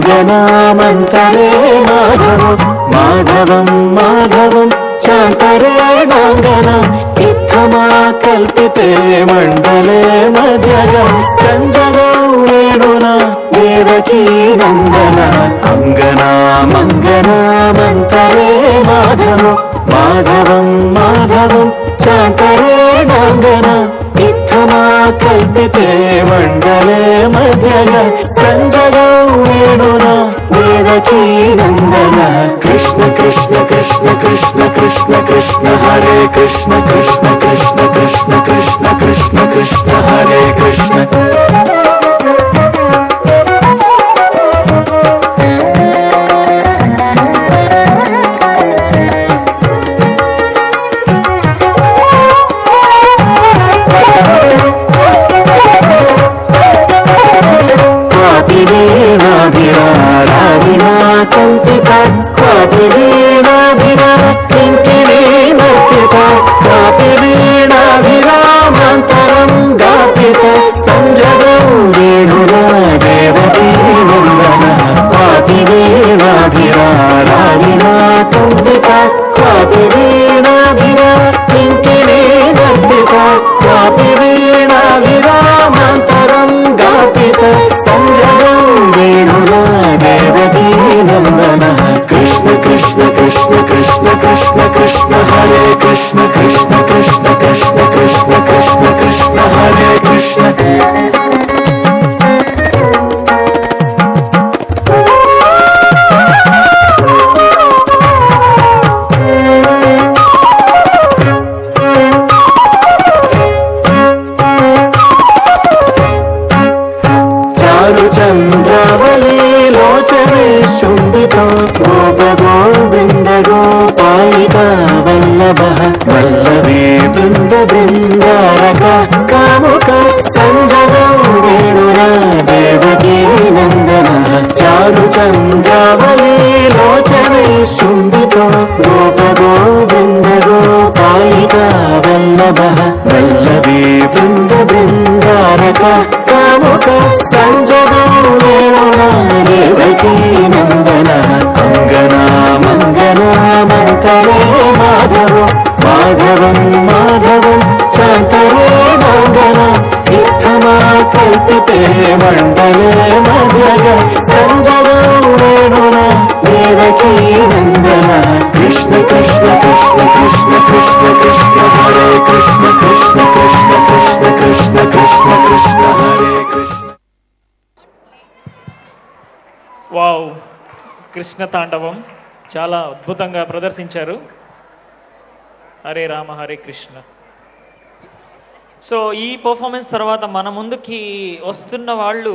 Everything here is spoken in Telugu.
మంగనామంతరే మాధవం మాధవం మాధవం చాంతరే నాంగన ఇత్తమా కల్పితే మండలే మధ్యగా సంజగౌ వేణునా దేవకీ నందన అంగనా మంగనామంతరే మాధవం మాధవం మాధవం చాంతరే నాంగన ఇత్తమా కల్పితే మండలే మధ్యగా సంజగౌ వేణునా దేవకీ నందన కృష్ణ కృష్ణ కృష్ణ కృష్ణ కృష్ణ కృష్ణ హరే కృష్ణ కృష్ణ కృష్ణ కృష్ణ కృష్ణ కృష్ణ కృష్ణ హరే కృష్ణ వల్లభే బృంద బృందారక కాముక సంజగౌ వేణునా దేవకీ నందన చారు చంద్రావళి లోచనే శుంభితో గోప గోవింద గోపాలిక వల్లభ వల్లభే బృంద బృందారక కాముక సంజగౌ వేణునా దేవకీ నందన అంగనా మంగనా మంతరే మాధవం మాధవం మాధవం చాంతరే నాంగన ఇత్తమా కల్పితే మండలే మధ్యగా సంజగౌ వేణునా దేవకీ నందన కృష్ణ కృష్ణ కృష్ణ కృష్ణ కృష్ణ కృష్ణ హరే కృష్ణ కృష్ణ కృష్ణ కృష్ణ కృష్ణ కృష్ణ కృష్ణ హరే కృష్ణ. వావ్, కృష్ణ తాండవం చాలా అద్భుతంగా ప్రదర్శించారు. హరే రామ హరే కృష్ణ. సో ఈ పర్ఫార్మెన్స్ తర్వాత మన ముందుకి వస్తున్న వాళ్ళు